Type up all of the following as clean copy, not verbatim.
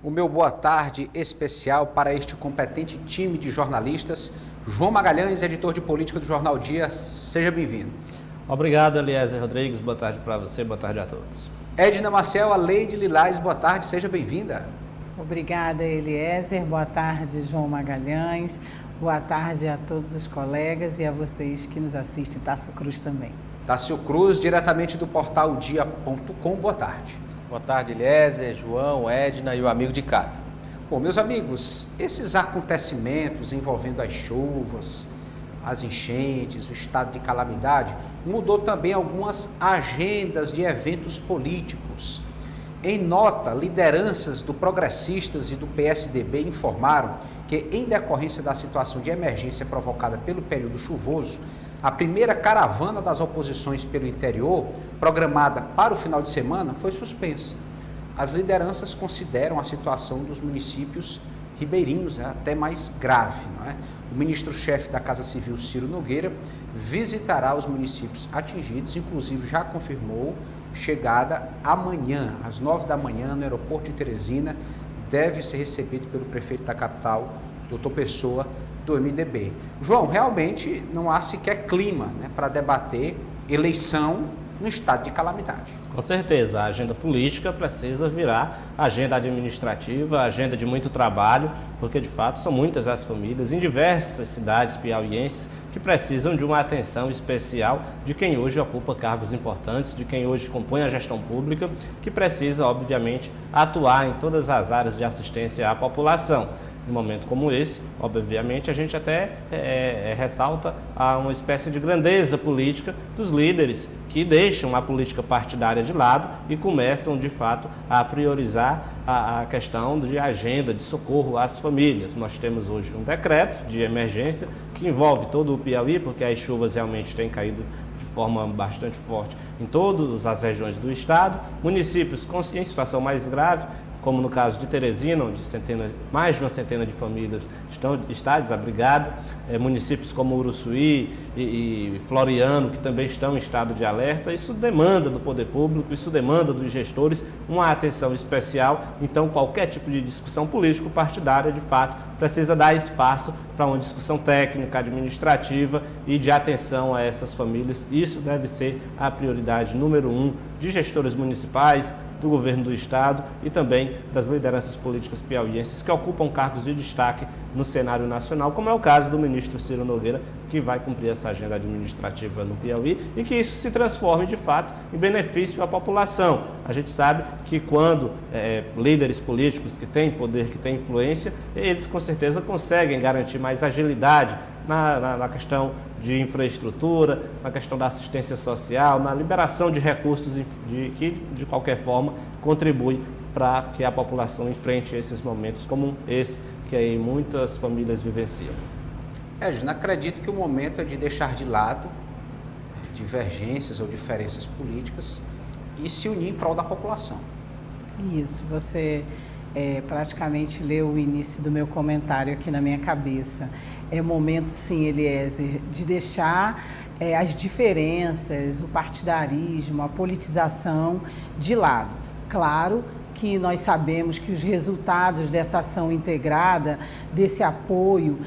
O meu boa tarde especial para este competente time de jornalistas. João Magalhães, editor de política do Jornal Dia, seja bem-vindo. Obrigado, Eliezer Rodrigues, boa tarde para você, boa tarde a todos. Edna Maciel, a Leide Lilás, boa tarde, seja bem-vinda. Obrigada, Eliezer, boa tarde, João Magalhães, boa tarde a todos os colegas e a vocês que nos assistem, Tássio Cruz também. Tássio Cruz, diretamente do portal dia.com, boa tarde. Boa tarde, Eliezer, João, Edna e o amigo de casa. Bom, meus amigos, esses acontecimentos envolvendo as chuvas, as enchentes, o estado de calamidade, mudou também algumas agendas de eventos políticos. Em nota, lideranças do Progressistas e do PSDB informaram que, em decorrência da situação de emergência provocada pelo período chuvoso, a primeira caravana das oposições pelo interior, programada para o final de semana, foi suspensa. As lideranças consideram a situação dos municípios ribeirinhos até mais grave, não é? O ministro-chefe da Casa Civil, Ciro Nogueira, visitará os municípios atingidos, inclusive já confirmou chegada amanhã, às 9 da manhã, no aeroporto de Teresina, deve ser recebido pelo prefeito da capital, Dr. Pessoa, do MDB. João, realmente não há sequer clima, né, para debater eleição no estado de calamidade. Com certeza, a agenda política precisa virar agenda administrativa, agenda de muito trabalho, porque de fato são muitas as famílias em diversas cidades piauienses que precisam de uma atenção especial de quem hoje ocupa cargos importantes, de quem hoje compõe a gestão pública, que precisa, obviamente, atuar em todas as áreas de assistência à população. Em um momento como esse, obviamente, a gente até ressalta uma espécie de grandeza política dos líderes que deixam a política partidária de lado e começam, de fato, a priorizar a questão de agenda de socorro às famílias. Nós temos hoje um decreto de emergência que envolve todo o Piauí, porque as chuvas realmente têm caído de forma bastante forte em todas as regiões do estado, municípios em situação mais grave, como no caso de Teresina, onde mais de uma centena de famílias está desabrigado, municípios como Uruçuí e Floriano, que também estão em estado de alerta. Isso demanda do poder público, isso demanda dos gestores uma atenção especial. Então, qualquer tipo de discussão político-partidária, de fato, precisa dar espaço para uma discussão técnica, administrativa e de atenção a essas famílias. Isso deve ser a prioridade número 1 de gestores municipais, do governo do estado e também das lideranças políticas piauienses que ocupam cargos de destaque no cenário nacional, como é o caso do ministro Ciro Nogueira, que vai cumprir essa agenda administrativa no Piauí e que isso se transforme de fato em benefício à população. A gente sabe que quando líderes políticos que têm poder, que têm influência, eles com certeza conseguem garantir mais agilidade na questão de infraestrutura, na questão da assistência social, na liberação de recursos que, de qualquer forma, contribui para que a população enfrente esses momentos como esse que aí muitas famílias vivenciam. Edna, acredito que o momento é de deixar de lado divergências ou diferenças políticas e se unir em prol da população. Isso, você praticamente leu o início do meu comentário aqui na minha cabeça. É o momento, sim, Eliezer, de deixar as diferenças, o partidarismo, a politização de lado. Claro que nós sabemos que os resultados dessa ação integrada, desse apoio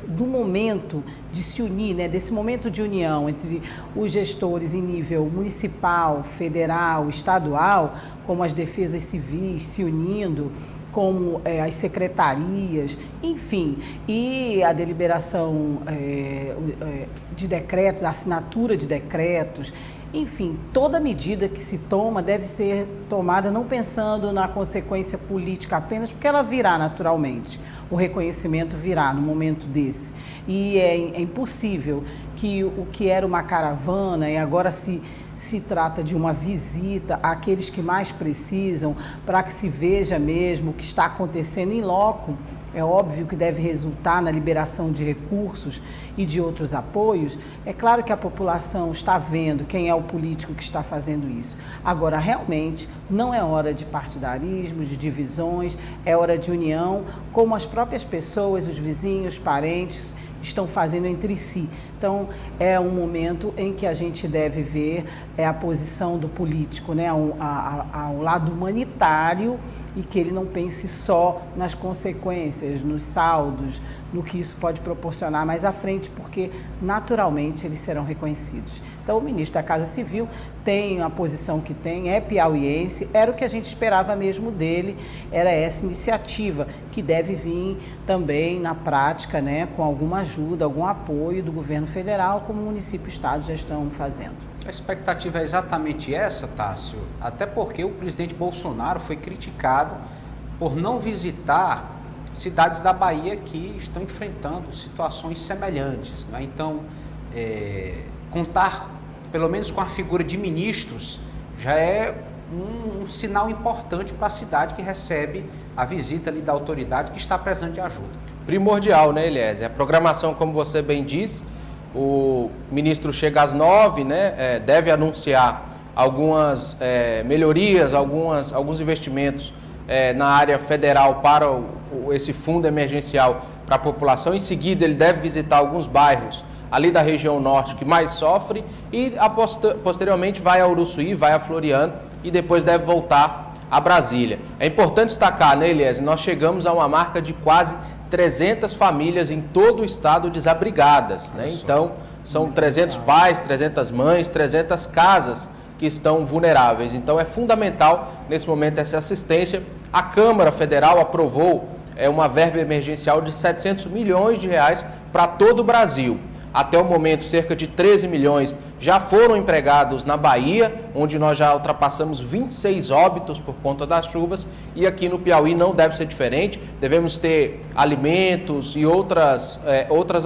do momento de se unir, né, desse momento de união entre os gestores em nível municipal, federal, estadual, como as defesas civis se unindo, como as secretarias, enfim, e a deliberação de decretos, a assinatura de decretos, enfim, toda medida que se toma deve ser tomada não pensando na consequência política apenas, porque ela virá naturalmente, o reconhecimento virá no momento desse. E é impossível que o que era uma caravana e agora se trata de uma visita àqueles que mais precisam, para que se veja mesmo o que está acontecendo em loco. É óbvio que deve resultar na liberação de recursos e de outros apoios. É claro que a população está vendo quem é o político que está fazendo isso. Agora, realmente, não é hora de partidarismo, de divisões, é hora de união, como as próprias pessoas, os vizinhos, parentes, estão fazendo entre si. Então, é um momento em que a gente deve ver a posição do político, né, ao lado humanitário, e que ele não pense só nas consequências, nos saldos, no que isso pode proporcionar mais à frente, porque naturalmente eles serão reconhecidos. Então, o ministro da Casa Civil tem a posição que tem, é piauiense, era o que a gente esperava mesmo dele, era essa iniciativa que deve vir também na prática, né, com alguma ajuda, algum apoio do governo federal, como o município e o estado já estão fazendo. A expectativa é exatamente essa, Tássio, até porque o presidente Bolsonaro foi criticado por não visitar cidades da Bahia que estão enfrentando situações semelhantes, né? Então, contar pelo menos com a figura de ministros já é um sinal importante para a cidade que recebe a visita ali da autoridade que está precisando de ajuda. Primordial, né, Eliezer? A programação, como você bem disse, o ministro chega às 9h, né, deve anunciar algumas melhorias, alguns investimentos na área federal para esse fundo emergencial para a população. Em seguida, ele deve visitar alguns bairros ali da região norte que mais sofre e posteriormente vai a Uruçuí, vai a Floriano e depois deve voltar a Brasília. É importante destacar, né, Eliezer, nós chegamos a uma marca de quase 300 famílias em todo o estado desabrigadas, né? Então, são 300 pais, 300 mães, 300 casas que estão vulneráveis. Então, é fundamental, nesse momento, essa assistência. A Câmara Federal aprovou uma verba emergencial de 700 milhões de reais para todo o Brasil. Até o momento, cerca de 13 milhões já foram empregados na Bahia, onde nós já ultrapassamos 26 óbitos por conta das chuvas, e aqui no Piauí não deve ser diferente. Devemos ter alimentos e outras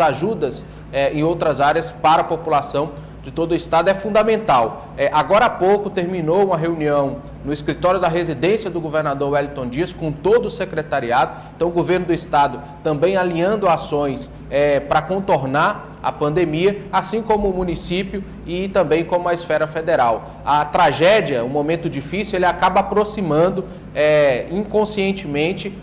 ajudas em outras áreas para a população de todo o estado. É fundamental. Agora há pouco terminou uma reunião no escritório da residência do governador Wellington Dias com todo o secretariado. Então, o governo do estado também alinhando ações para contornar a pandemia, assim como o município e também como a esfera federal. A tragédia, um momento difícil, ele acaba aproximando, inconscientemente,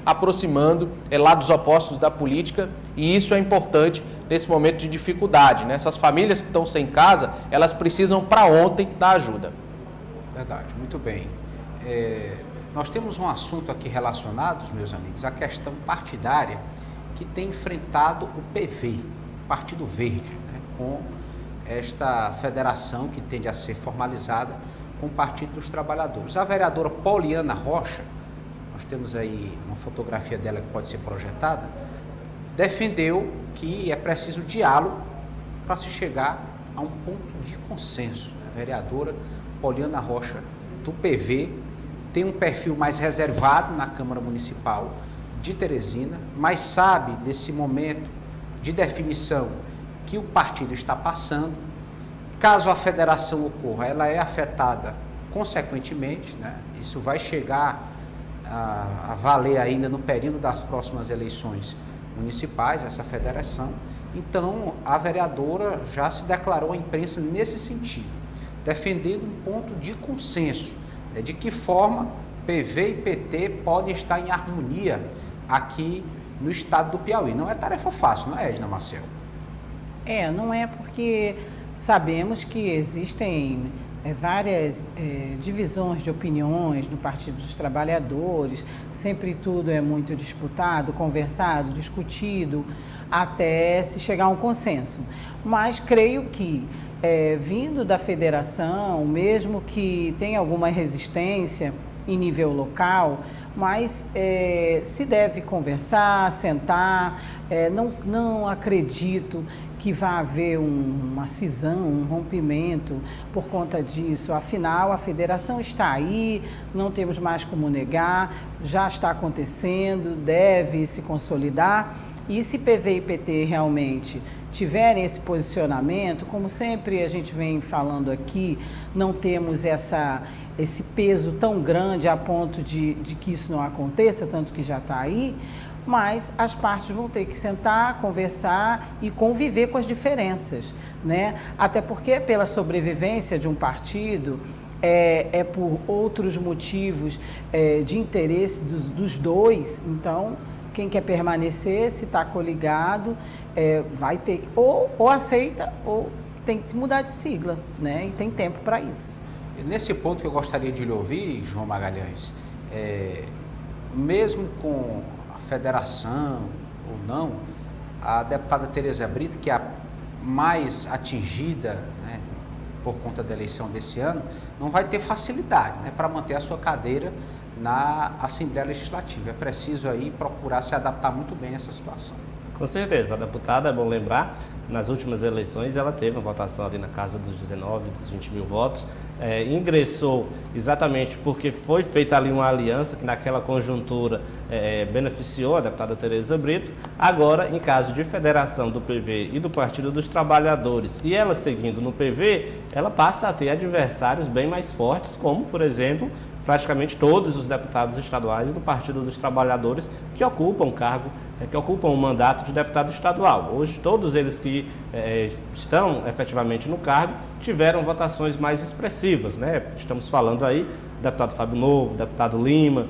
lados opostos da política, e isso é importante nesse momento de dificuldade, né? Essas famílias que estão sem casa, elas precisam para ontem da ajuda. Verdade, muito bem. Nós temos um assunto aqui relacionado, meus amigos, a questão partidária que tem enfrentado o PV, Partido Verde, né, com esta federação que tende a ser formalizada com o Partido dos Trabalhadores. A vereadora Poliana Rocha, nós temos aí uma fotografia dela que pode ser projetada, defendeu que é preciso diálogo para se chegar a um ponto de consenso. A vereadora Poliana Rocha, do PV, tem um perfil mais reservado na Câmara Municipal de Teresina, mas sabe desse momento de definição que o partido está passando. Caso a federação ocorra, ela é afetada consequentemente, né? Isso vai chegar a valer ainda no período das próximas eleições municipais, essa federação. Então, a vereadora já se declarou à imprensa nesse sentido, defendendo um ponto de consenso, de que forma PV e PT podem estar em harmonia aqui no estado do Piauí. Não é tarefa fácil, não é, Edna Marcel? Não é, porque sabemos que existem várias divisões de opiniões no Partido dos Trabalhadores, sempre tudo é muito disputado, conversado, discutido, até se chegar a um consenso. Mas creio que, vindo da federação, mesmo que tenha alguma resistência em nível local, mas se deve conversar, sentar. Não acredito que vá haver uma cisão, um rompimento por conta disso. Afinal, a federação está aí, não temos mais como negar, já está acontecendo, deve se consolidar. E se PV e PT realmente tiverem esse posicionamento, como sempre a gente vem falando aqui, não temos esse peso tão grande a ponto de que isso não aconteça, tanto que já está aí, mas as partes vão ter que sentar, conversar e conviver com as diferenças, né? Até porque pela sobrevivência de um partido, por outros motivos de interesse dos dois, então quem quer permanecer, se está coligado, vai ter ou aceita ou tem que mudar de sigla, né? E tem tempo para isso. Nesse ponto que eu gostaria de lhe ouvir, João Magalhães, mesmo com a federação ou não, a deputada Tereza Brito, que é a mais atingida, né, por conta da eleição desse ano, não vai ter facilidade, né, para manter a sua cadeira na Assembleia Legislativa. É preciso aí procurar se adaptar muito bem a essa situação. Com certeza, a deputada, é bom lembrar, nas últimas eleições ela teve uma votação ali na casa dos 19, dos 20 mil votos, ingressou exatamente porque foi feita ali uma aliança que naquela conjuntura beneficiou a deputada Tereza Brito. Agora, em caso de federação do PV e do Partido dos Trabalhadores, e ela seguindo no PV, ela passa a ter adversários bem mais fortes, como, por exemplo, praticamente todos os deputados estaduais do Partido dos Trabalhadores que ocupam cargo, que ocupam o mandato de deputado estadual. Hoje, todos eles que estão efetivamente no cargo tiveram votações mais expressivas, né? Estamos falando aí do deputado Fábio Novo, deputado Lima,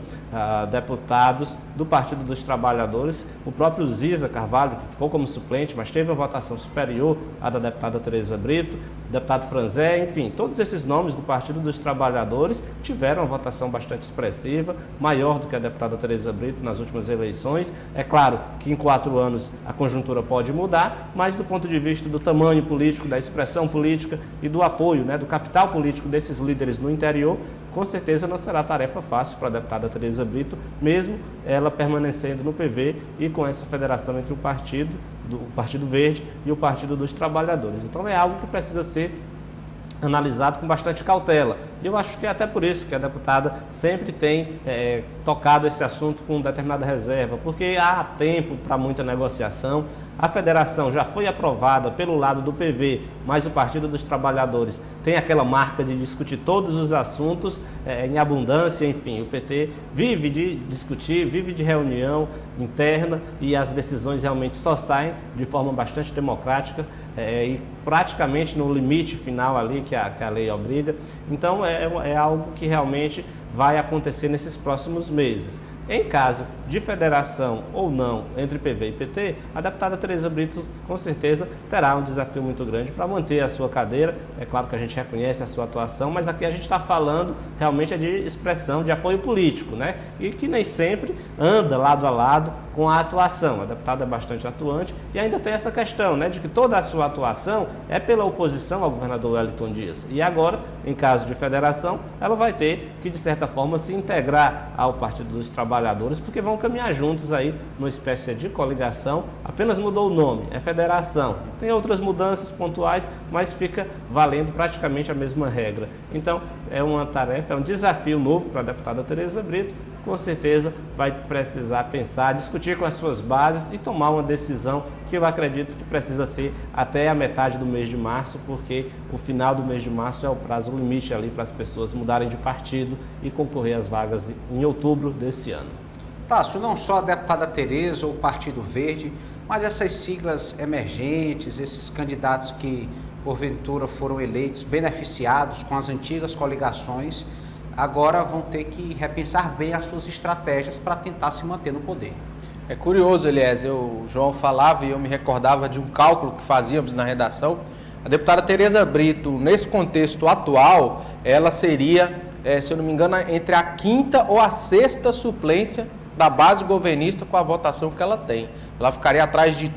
deputados do Partido dos Trabalhadores, o próprio Ziza Carvalho, que ficou como suplente, mas teve uma votação superior à da deputada Tereza Brito, deputado Franzé, enfim, todos esses nomes do Partido dos Trabalhadores tiveram uma votação bastante expressiva, maior do que a deputada Tereza Brito nas últimas eleições. É claro que em 4 anos a conjuntura pode mudar, mas do ponto de vista do tamanho político, da expressão política e do apoio, né, do capital político desses líderes no interior, com certeza não será tarefa fácil para a deputada Tereza Brito, mesmo ela permanecendo no PV e com essa federação entre o Partido Verde e o Partido dos Trabalhadores. Então é algo que precisa ser analisado com bastante cautela. E eu acho que é até por isso que a deputada sempre tem tocado esse assunto com determinada reserva, porque há tempo para muita negociação. A federação já foi aprovada pelo lado do PV, mas o Partido dos Trabalhadores tem aquela marca de discutir todos os assuntos em abundância. Enfim, o PT vive de discutir, vive de reunião interna e as decisões realmente só saem de forma bastante democrática e praticamente no limite final ali que a lei obriga. Então é algo que realmente vai acontecer nesses próximos meses. Em caso de federação ou não entre PV e PT, a deputada Tereza Brito com certeza terá um desafio muito grande para manter a sua cadeira. É claro que a gente reconhece a sua atuação, mas aqui a gente está falando realmente de expressão de apoio político, né? E que nem sempre anda lado a lado com a atuação. A deputada é bastante atuante e ainda tem essa questão, né, de que toda a sua atuação é pela oposição ao governador Wellington Dias. E agora, em caso de federação, ela vai ter que, de certa forma, se integrar ao Partido dos Trabalhadores, porque vão caminhar juntos aí numa espécie de coligação. Apenas mudou o nome, é federação. Tem outras mudanças pontuais, mas fica valendo praticamente a mesma regra. Então, é uma tarefa, é um desafio novo para a deputada Tereza Brito. Com certeza vai precisar pensar, discutir com as suas bases e tomar uma decisão que eu acredito que precisa ser até a metade do mês de março, porque o final do mês de março é o prazo limite ali para as pessoas mudarem de partido e concorrer às vagas em outubro desse ano. Tássio, não só a deputada Tereza ou o Partido Verde, mas essas siglas emergentes, esses candidatos que porventura foram eleitos, beneficiados com as antigas coligações, agora vão ter que repensar bem as suas estratégias para tentar se manter no poder. É curioso, Eliezer, o João falava e eu me recordava de um cálculo que fazíamos na redação. A deputada Tereza Brito, nesse contexto atual, ela seria, se eu não me engano, entre a 5ª ou a 6ª suplência da base governista com a votação que ela tem. Ela ficaria atrás de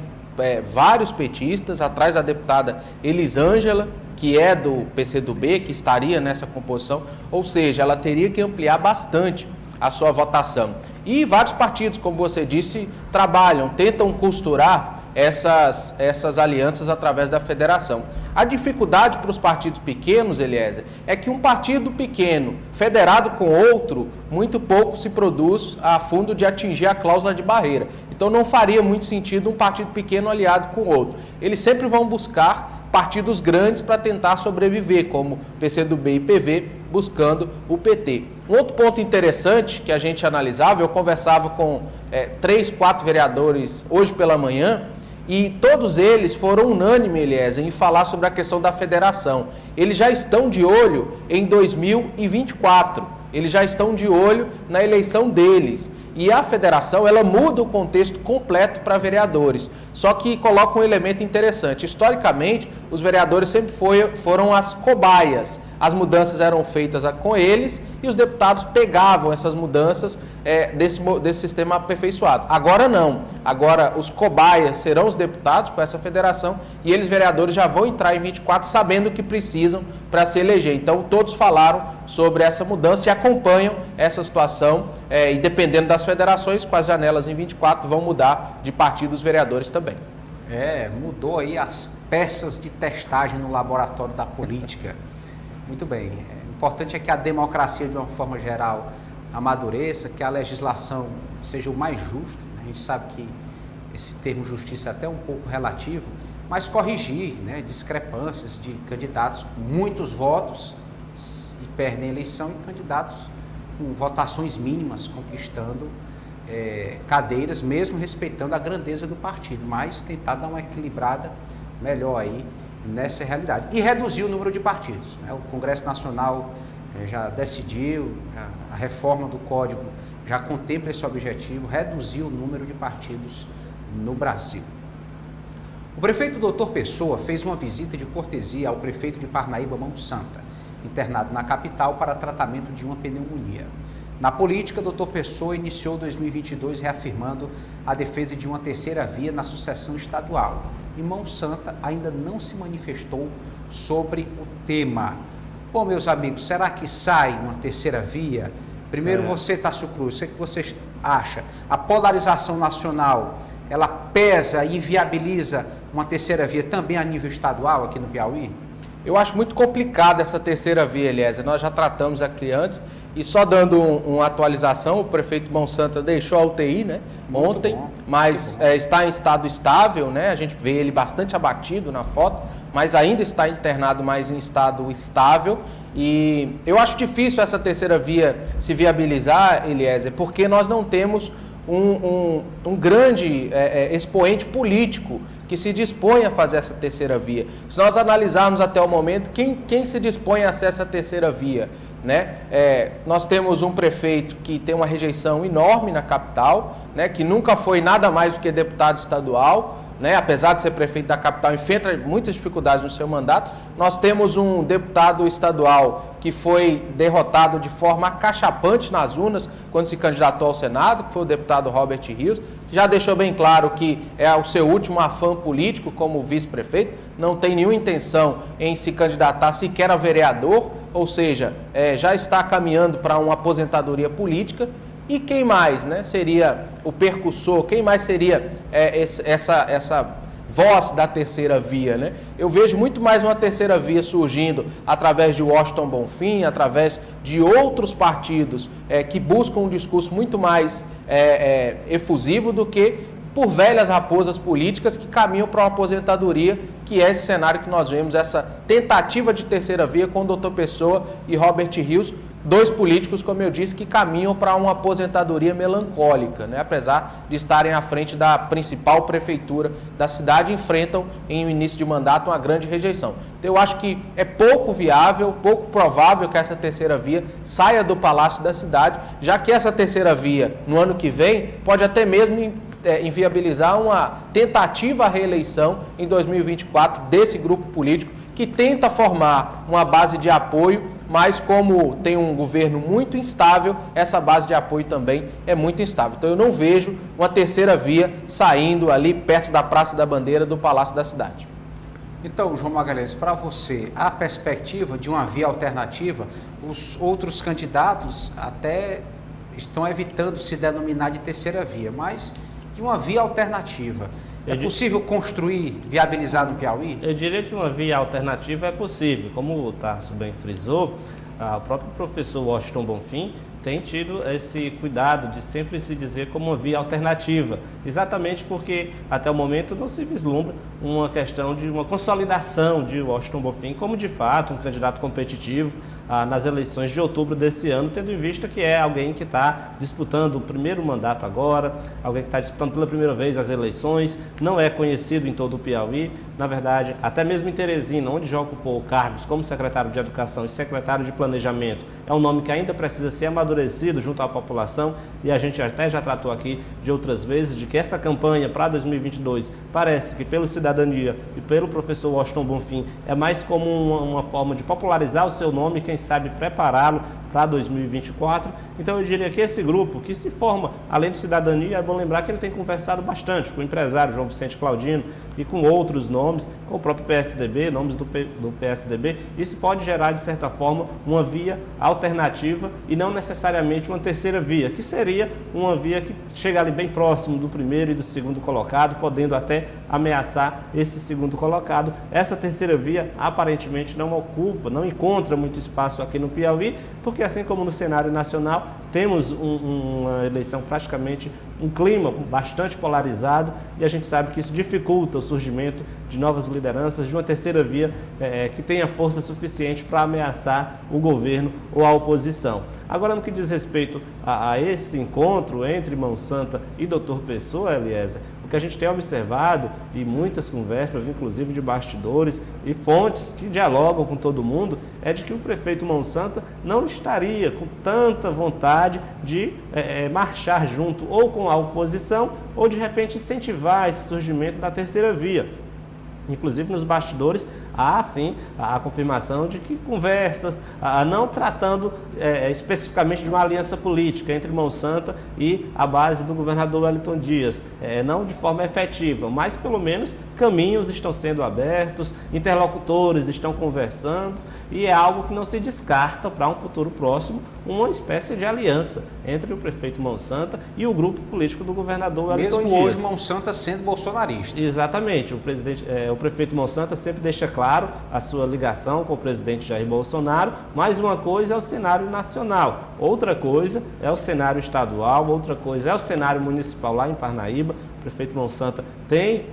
vários petistas, atrás da deputada Elisângela, que é do PCdoB, que estaria nessa composição, ou seja, ela teria que ampliar bastante a sua votação. E vários partidos, como você disse, trabalham, tentam costurar essas alianças através da federação. A dificuldade para os partidos pequenos, Eliezer, é que um partido pequeno, federado com outro, muito pouco se produz a fundo de atingir a cláusula de barreira. Então não faria muito sentido um partido pequeno aliado com outro. Eles sempre vão buscar partidos grandes para tentar sobreviver, como PCdoB e PV, buscando o PT. Um outro ponto interessante que a gente analisava, eu conversava com 3, 4 vereadores hoje pela manhã, e todos eles foram unânimes, Eliezer, em falar sobre a questão da federação. Eles já estão de olho em 2024. Eles já estão de olho na eleição deles. E a federação, ela muda o contexto completo para vereadores. Só que coloca um elemento interessante. Historicamente, os vereadores sempre foram as cobaias. As mudanças eram feitas com eles e os deputados pegavam essas mudanças desse sistema aperfeiçoado. Agora não. Agora os cobaias serão os deputados com essa federação e eles, vereadores, já vão entrar em 24 sabendo o que precisam para se eleger. Então, todos falaram sobre essa mudança e acompanham essa situação e dependendo das federações, com as janelas em 24, vão mudar de partido os vereadores também. Mudou aí as peças de testagem no laboratório da política. Muito bem. O importante é que a democracia, de uma forma geral, amadureça, que a legislação seja o mais justo. A gente sabe que esse termo justiça é até um pouco relativo, mas corrigir, né, discrepâncias de candidatos com muitos votos e perdem a eleição e candidatos com votações mínimas conquistando cadeiras, mesmo respeitando a grandeza do partido, mas tentar dar uma equilibrada melhor aí nessa realidade. E reduzir o número de partidos, né? O Congresso Nacional já decidiu, a reforma do Código já contempla esse objetivo, reduzir o número de partidos no Brasil. O prefeito Dr. Pessoa fez uma visita de cortesia ao prefeito de Parnaíba, Mão Santa, internado na capital para tratamento de uma pneumonia. Na política, Dr. Pessoa iniciou 2022 reafirmando a defesa de uma terceira via na sucessão estadual. E Mão Santa ainda não se manifestou sobre o tema. Bom, meus amigos, será que sai uma terceira via? Primeiro você, Tássio Cruz, o que você acha? A polarização nacional, ela pesa e viabiliza uma terceira via também a nível estadual aqui no Piauí? Eu acho muito complicada essa terceira via, Eliezer. Nós já tratamos aqui antes. E só dando uma atualização, o prefeito Mão Santa deixou a UTI, né, ontem, mas está em estado estável, né? A gente vê ele bastante abatido na foto, mas ainda está internado, mas em estado estável. E eu acho difícil essa terceira via se viabilizar, Eliezer, porque nós não temos um grande expoente político que se dispõe a fazer essa terceira via. Se nós analisarmos até o momento, quem se dispõe a ser essa terceira via? Né? Nós temos um prefeito que tem uma rejeição enorme na capital, né? Que nunca foi nada mais do que deputado estadual, né? Apesar de ser prefeito da capital, enfrenta muitas dificuldades no seu mandato. Nós temos um deputado estadual que foi derrotado de forma acachapante nas urnas quando se candidatou ao Senado, que foi o deputado Robert Rios. Já deixou bem claro que é o seu último afã político como vice-prefeito, não tem nenhuma intenção em se candidatar sequer a vereador, ou seja, já está caminhando para uma aposentadoria política. E quem mais, né, seria o percussor, quem mais seria essa voz da terceira via, né? Eu vejo muito mais uma terceira via surgindo através de Washington Bonfim, através de outros partidos que buscam um discurso muito mais efusivo do que por velhas raposas políticas que caminham para uma aposentadoria, que é esse cenário que nós vemos, essa tentativa de terceira via com o Dr. Pessoa e Robert Rios, dois políticos, como eu disse, que caminham para uma aposentadoria melancólica, né? Apesar de estarem à frente da principal prefeitura da cidade, enfrentam em início de mandato uma grande rejeição. Então eu acho que é pouco viável, pouco provável que essa terceira via saia do Palácio da Cidade, já que essa terceira via, no ano que vem, pode até mesmo inviabilizar uma tentativa à reeleição em 2024 desse grupo político que tenta formar uma base de apoio, mas como tem um governo muito instável, essa base de apoio também é muito instável. Então eu não vejo uma terceira via saindo ali perto da Praça da Bandeira do Palácio da Cidade. Então, João Magalhães, para você, a perspectiva de uma via alternativa, os outros candidatos até estão evitando se denominar de terceira via, mas de uma via alternativa. É possível construir, viabilizar no Piauí? Eu diria que uma via alternativa é possível. Como o Tarso bem frisou, o próprio professor Washington Bonfim tem tido esse cuidado de sempre se dizer como uma via alternativa, exatamente porque até o momento não se vislumbra uma questão de uma consolidação de Washington Bonfim como de fato um candidato competitivo nas eleições de outubro desse ano, tendo em vista que é alguém que está disputando o primeiro mandato agora, alguém que está disputando pela primeira vez as eleições, não é conhecido em todo o Piauí, na verdade, até mesmo em Teresina, onde já ocupou cargos como secretário de Educação e secretário de Planejamento, é um nome que ainda precisa ser amadurecido junto à população, e a gente até já tratou aqui de outras vezes de que essa campanha para 2022 parece que pelo Cidadania e pelo professor Washington Bonfim é mais como uma forma de popularizar o seu nome e quem sabe prepará-lo para 2024. Então eu diria que esse grupo que se forma, além do Cidadania, é bom lembrar que ele tem conversado bastante com o empresário João Vicente Claudino e com outros nomes, com o próprio PSDB, nomes do PSDB. Isso pode gerar, de certa forma, uma via alternativa e não necessariamente uma terceira via, que seria uma via que chega ali bem próximo do primeiro e do segundo colocado, podendo até ameaçar esse segundo colocado. Essa terceira via aparentemente não ocupa, não encontra muito espaço aqui no Piauí, porque assim como no cenário nacional, temos uma eleição praticamente, um clima bastante polarizado, e a gente sabe que isso dificulta o surgimento de novas lideranças, de uma terceira via que tenha força suficiente para ameaçar o governo ou a oposição. Agora, no que diz respeito a esse encontro entre Mão Santa e Dr. Pessoa, Eliezer, o que a gente tem observado, e muitas conversas, inclusive de bastidores e fontes que dialogam com todo mundo, é de que o prefeito Mão Santa não estaria com tanta vontade de marchar junto ou com a oposição ou de repente incentivar esse surgimento da terceira via. Inclusive nos bastidores há sim a confirmação de que conversas, não tratando especificamente de uma aliança política entre Mão Santa e a base do governador Wellington Dias, não de forma efetiva, mas pelo menos caminhos estão sendo abertos, interlocutores estão conversando, e é algo que não se descarta para um futuro próximo, uma espécie de aliança entre o prefeito Mão Santa e o grupo político do governador Wellington Dias. Mesmo hoje Mão Santa sendo bolsonarista. Exatamente, o prefeito Mão Santa sempre deixa claro a sua ligação com o presidente Jair Bolsonaro, mas uma coisa é o cenário nacional, outra coisa é o cenário estadual, outra coisa é o cenário municipal lá em Parnaíba. O prefeito Mão Santa tem,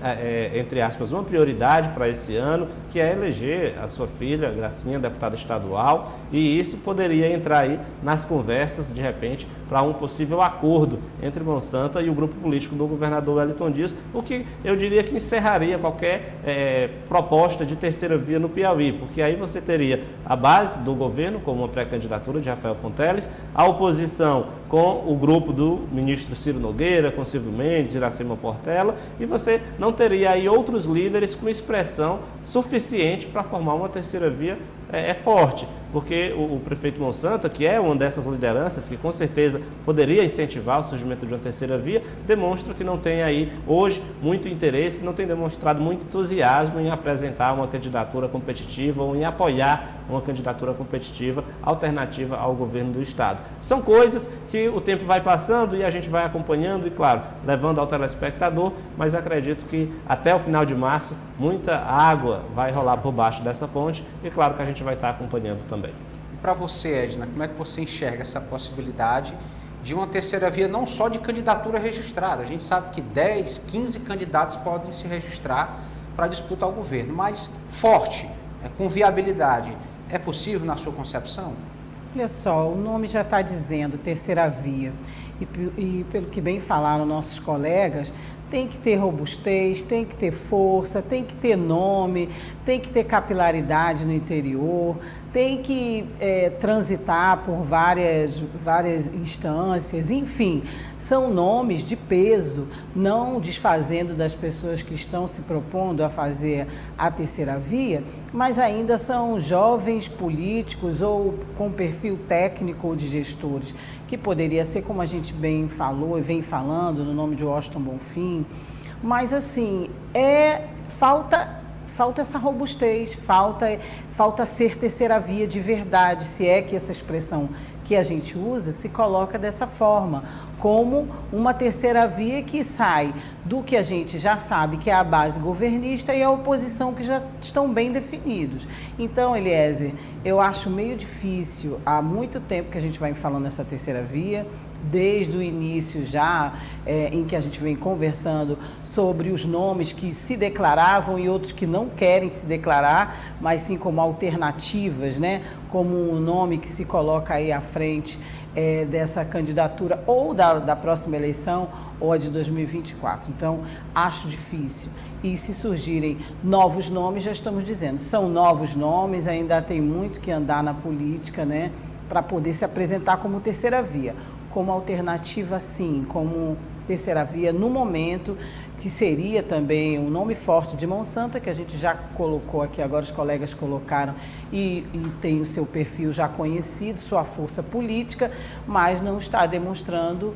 entre aspas, uma prioridade para esse ano, que é eleger a sua filha, Gracinha, deputada estadual, e isso poderia entrar aí nas conversas, de repente, para um possível acordo entre Mão Santa e o grupo político do governador Wellington Dias, o que eu diria que encerraria qualquer proposta de terceira via no Piauí, porque aí você teria a base do governo, como uma pré-candidatura de Rafael Fonteles, a oposição com o grupo do ministro Ciro Nogueira, com Silvio Mendes, Iracema Portela, e você não teria aí outros líderes com expressão suficiente para formar uma terceira via forte, porque o prefeito Mão Santa, que é uma dessas lideranças que com certeza poderia incentivar o surgimento de uma terceira via, demonstra que não tem aí hoje muito interesse, não tem demonstrado muito entusiasmo em apresentar uma candidatura competitiva ou em apoiar uma candidatura competitiva alternativa ao governo do estado. São coisas que o tempo vai passando e a gente vai acompanhando e, claro, levando ao telespectador, mas acredito que até o final de março muita água vai rolar por baixo dessa ponte e, claro, que a gente vai estar acompanhando também. E para você, Edna, como é que você enxerga essa possibilidade de uma terceira via, não só de candidatura registrada? A gente sabe que 10, 15 candidatos podem se registrar para disputar o governo, mas forte, com viabilidade. É possível na sua concepção? Olha só, o nome já está dizendo terceira via. E pelo que bem falaram nossos colegas, tem que ter robustez, tem que ter força, tem que ter nome, tem que ter capilaridade no interior, tem que transitar por várias instâncias, enfim, são nomes de peso, não desfazendo das pessoas que estão se propondo a fazer a terceira via, mas ainda são jovens políticos ou com perfil técnico ou de gestores, que poderia ser, como a gente bem falou e vem falando, no nome de Washington Bonfim, mas assim, falta essa robustez, falta ser terceira via de verdade, se é que essa expressão que a gente usa se coloca dessa forma, como uma terceira via que sai do que a gente já sabe, que é a base governista e a oposição, que já estão bem definidos. Então, Eliezer, eu acho meio difícil. Há muito tempo que a gente vai falando nessa terceira via, desde o início já, em que a gente vem conversando sobre os nomes que se declaravam e outros que não querem se declarar, mas sim como alternativas, né? Como um nome que se coloca aí à frente dessa candidatura ou da próxima eleição ou a de 2024. Então, acho difícil. E se surgirem novos nomes, já estamos dizendo, são novos nomes, ainda tem muito que andar na política, né? Para poder se apresentar como terceira via. Como alternativa, sim, como terceira via no momento, que seria também um nome forte de Monsanto, que a gente já colocou aqui, agora os colegas colocaram, e tem o seu perfil já conhecido, sua força política, mas não está demonstrando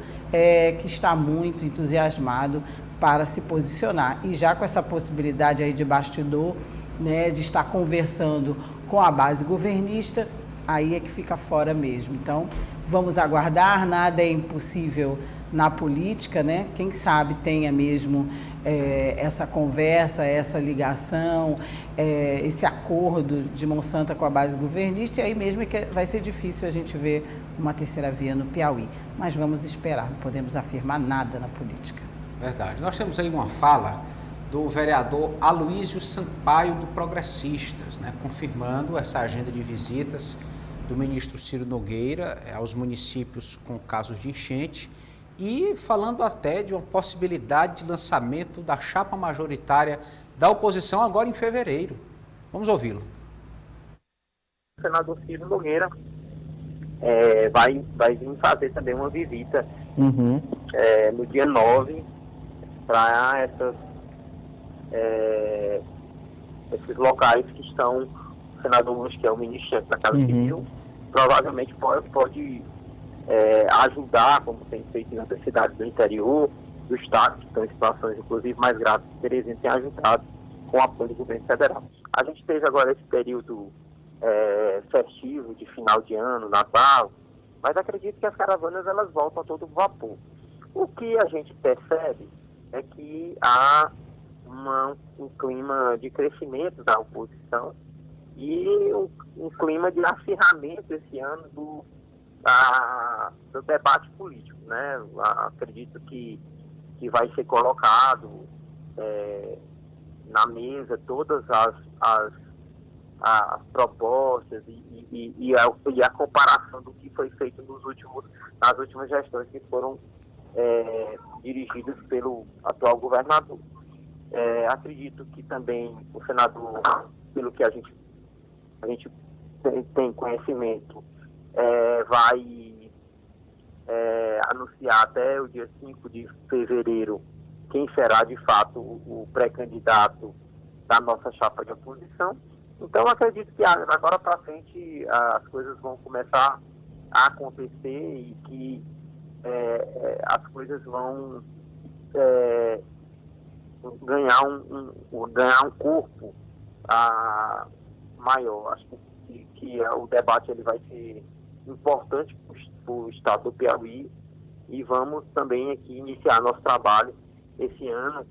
que está muito entusiasmado para se posicionar. E já com essa possibilidade aí de bastidor, né, de estar conversando com a base governista, aí é que fica fora mesmo. Então, vamos aguardar, nada é impossível na política, né? Quem sabe tenha mesmo essa conversa, essa ligação, esse acordo de Monsanto com a base governista, e aí mesmo é que vai ser difícil a gente ver uma terceira via no Piauí. Mas vamos esperar, não podemos afirmar nada na política. Verdade. Nós temos aí uma fala do vereador Aloísio Sampaio, do Progressistas, né? Confirmando essa agenda de visitas do ministro Ciro Nogueira aos municípios com casos de enchente e falando até de uma possibilidade de lançamento da chapa majoritária da oposição agora em fevereiro. Vamos ouvi-lo. O senador Ciro Nogueira vai vir fazer também uma visita no dia 9 para esses locais que estão, o senador Luz, que é o ministro da Casa Civil, provavelmente pode ajudar, como tem feito em outras cidades do interior do estado, que estão em situações inclusive mais graves, que Teresina tem ajudado com o apoio do governo federal. A gente teve agora esse período festivo de final de ano, Natal, mas acredito que as caravanas elas voltam a todo vapor. O que a gente percebe é que há um clima de crescimento da oposição e um clima de acirramento esse ano do debate político, né? Acredito que vai ser colocado na mesa todas as propostas e a comparação do que foi feito nas últimas gestões que foram dirigidas pelo atual governador. Acredito que também o senador, pelo que a gente tem conhecimento, vai anunciar até o dia 5 de fevereiro quem será de fato o pré-candidato da nossa chapa de oposição. Então, acredito que agora para frente as coisas vão começar a acontecer e que as coisas vão ganhar um corpo maior. Acho que o debate ele vai ser importante para o estado do Piauí e vamos também aqui iniciar nosso trabalho esse ano,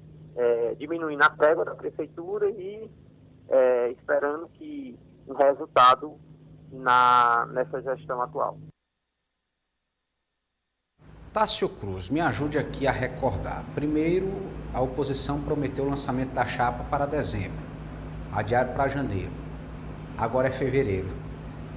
diminuindo a trégua da prefeitura e esperando que um resultado nessa gestão atual. Tássio Cruz, me ajude aqui a recordar. Primeiro, a oposição prometeu o lançamento da chapa para dezembro, adiado para janeiro. Agora é fevereiro.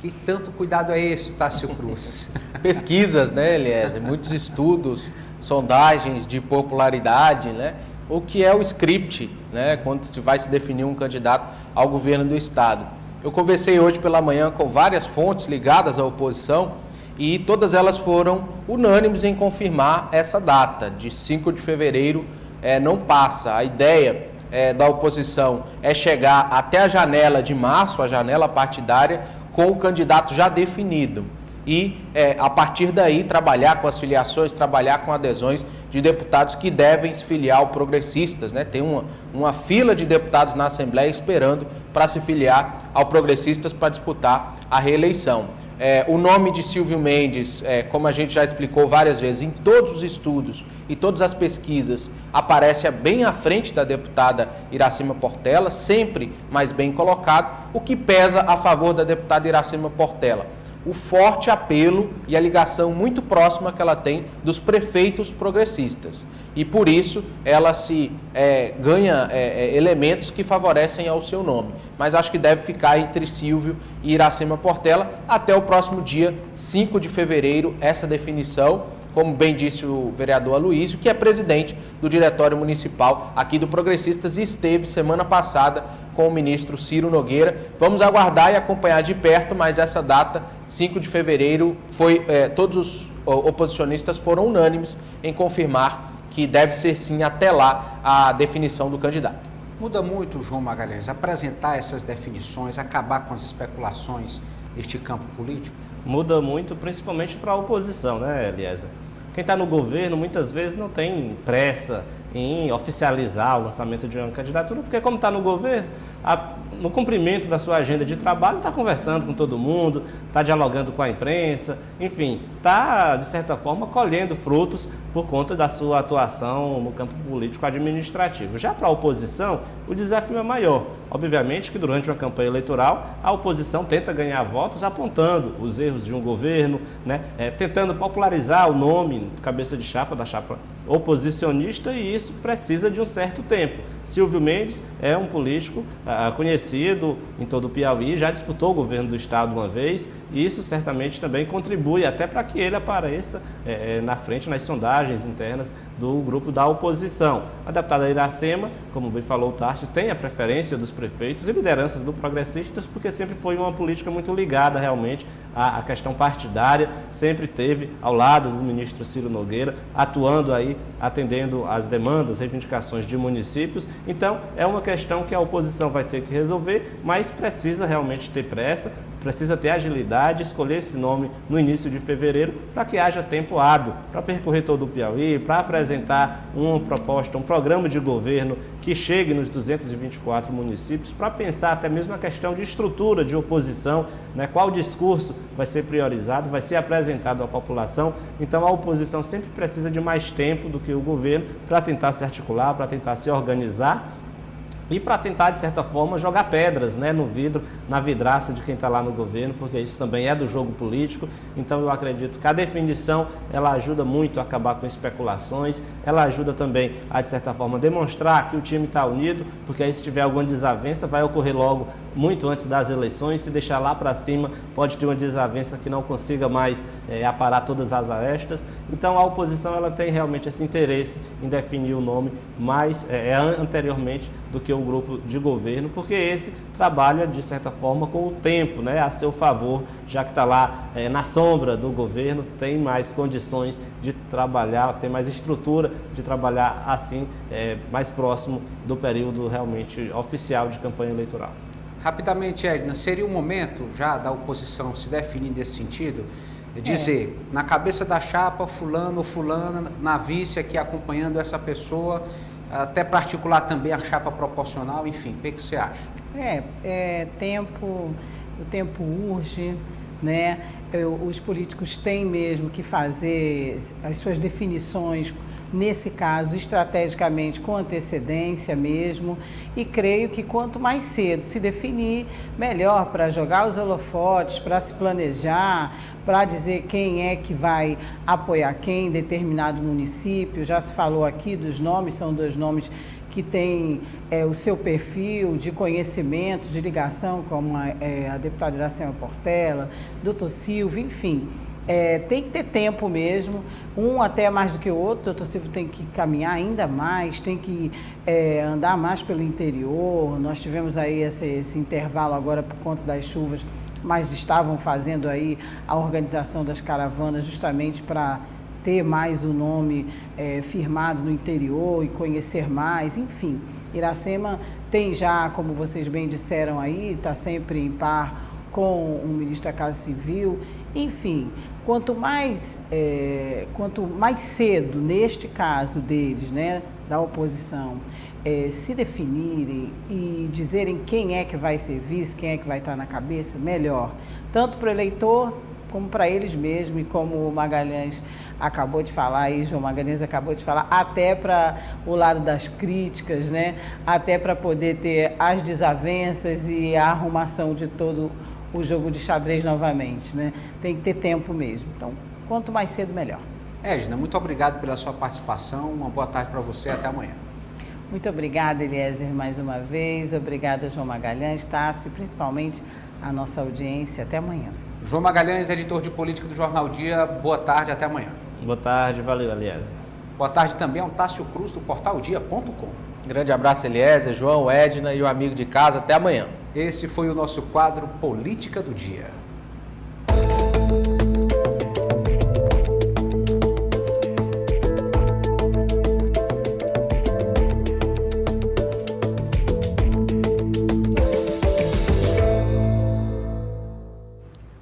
Que tanto cuidado é esse, Tássio Cruz? Pesquisas, né, Eliezer? Muitos estudos, sondagens de popularidade, né? O que é o script, né? Quando se vai se definir um candidato ao governo do estado. Eu conversei hoje pela manhã com várias fontes ligadas à oposição e todas elas foram unânimes em confirmar essa data, de 5 de fevereiro não passa. A ideia da oposição é chegar até a janela de março, a janela partidária, com o candidato já definido e, a partir daí, trabalhar com as filiações, trabalhar com adesões de deputados que devem se filiar ao Progressistas, né? Tem uma fila de deputados na Assembleia esperando para se filiar ao Progressistas para disputar a reeleição. O nome de Silvio Mendes, como a gente já explicou várias vezes, em todos os estudos e todas as pesquisas, aparece bem à frente da deputada Iracema Portela, sempre mais bem colocado, o que pesa a favor da deputada Iracema Portela. O forte apelo e a ligação muito próxima que ela tem dos prefeitos progressistas. E por isso ela ganha elementos que favorecem ao seu nome. Mas acho que deve ficar entre Silvio e Iracema Portela até o próximo dia 5 de fevereiro, essa definição, como bem disse o vereador Aloysio, que é presidente do Diretório Municipal aqui do Progressistas e esteve semana passada com o ministro Ciro Nogueira. Vamos aguardar e acompanhar de perto, mas essa data, 5 de fevereiro, todos os oposicionistas foram unânimes em confirmar que deve ser sim até lá a definição do candidato. Muda muito, João Magalhães, apresentar essas definições, acabar com as especulações neste campo político? Muda muito, principalmente para a oposição, né, Eliezer? Quem está no governo muitas vezes não tem pressa em oficializar o lançamento de uma candidatura, porque como está no governo, no cumprimento da sua agenda de trabalho, está conversando com todo mundo, está dialogando com a imprensa, enfim, está, de certa forma, colhendo frutos por conta da sua atuação no campo político-administrativo. Já para a oposição, o desafio é maior. Obviamente que durante uma campanha eleitoral, a oposição tenta ganhar votos apontando os erros de um governo, né, tentando popularizar o nome cabeça de chapa da chapa oposicionista, e isso precisa de um certo tempo. Silvio Mendes é um político conhecido em todo o Piauí, já disputou o governo do estado uma vez, e isso certamente também contribui até para que ele apareça na frente nas sondagens internas do grupo da oposição. A deputada Iracema, como bem falou o Tarso, tem a preferência dos prefeitos e lideranças do Progressistas, porque sempre foi uma política muito ligada realmente à questão partidária, sempre teve ao lado do ministro Ciro Nogueira, atuando aí, atendendo às demandas, reivindicações de municípios. Então, é uma questão que a oposição vai ter que resolver, mas precisa realmente ter pressa, precisa ter agilidade, escolher esse nome no início de fevereiro, para que haja tempo hábil para percorrer todo o Piauí, para apresentar uma proposta, um programa de governo que chegue nos 224 municípios, para pensar até mesmo a questão de estrutura de oposição, né? Qual discurso vai ser priorizado, vai ser apresentado à população. Então a oposição sempre precisa de mais tempo do que o governo para tentar se articular, para tentar se organizar e para tentar, de certa forma, jogar pedras, né, no vidro, na vidraça de quem está lá no governo, porque isso também é do jogo político. Então eu acredito que a definição, ela ajuda muito a acabar com especulações, ela ajuda também a, de certa forma, demonstrar que o time está unido, porque aí se tiver alguma desavença vai ocorrer logo muito antes das eleições. Se deixar lá para cima, pode ter uma desavença que não consiga mais aparar todas as arestas. Então a oposição, ela tem realmente esse interesse em definir o nome mais anteriormente do que o grupo de governo, porque esse trabalha, de certa forma, com o tempo, né, a seu favor, já que está lá na sombra do governo, tem mais condições de trabalhar, tem mais estrutura de trabalhar assim, mais próximo do período realmente oficial de campanha eleitoral. Rapidamente, Edna, seria o momento já da oposição se definir nesse sentido? Dizer, na cabeça da chapa, fulano ou fulana, na vice aqui acompanhando essa pessoa, até para articular também a chapa proporcional, enfim, o que você acha? O tempo urge, né? Os políticos têm mesmo que fazer as suas definições, nesse caso, estrategicamente, com antecedência mesmo, e creio que quanto mais cedo se definir, melhor para jogar os holofotes, para se planejar, para dizer quem é que vai apoiar quem em determinado município. Já se falou aqui dos nomes, são dois nomes que têm o seu perfil de conhecimento, de ligação, como a deputada Iracema Portela, doutor Silvio, enfim. Tem que ter tempo mesmo, um até mais do que o outro. O doutor Silvio tem que caminhar ainda mais, tem que andar mais pelo interior. Nós tivemos aí esse intervalo agora por conta das chuvas, mas estavam fazendo aí a organização das caravanas justamente para ter mais o nome firmado no interior e conhecer mais, enfim. Iracema tem já, como vocês bem disseram aí, está sempre em par com o ministro da Casa Civil, enfim. Quanto mais cedo, neste caso deles, né, da oposição, se definirem e dizerem quem é que vai ser vice, quem é que vai estar na cabeça, melhor. Tanto para o eleitor, como para eles mesmos, e como o Magalhães acabou de falar, e João Magalhães acabou de falar, até para o lado das críticas, né? Até para poder ter as desavenças e a arrumação de todo o jogo de xadrez novamente, né? Tem que ter tempo mesmo. Então, quanto mais cedo, melhor. Edna, muito obrigado pela sua participação. Uma boa tarde para você. Até amanhã. Muito obrigada, Eliezer, mais uma vez. Obrigada, João Magalhães, Tássio, e principalmente a nossa audiência. Até amanhã. João Magalhães, editor de política do Jornal Dia. Boa tarde, até amanhã. Boa tarde, valeu, Eliezer. Boa tarde também ao Tássio Cruz, do portaldia.com. Grande abraço, Eliezer, João, Edna e o amigo de casa. Até amanhã. Esse foi o nosso quadro Política do Dia.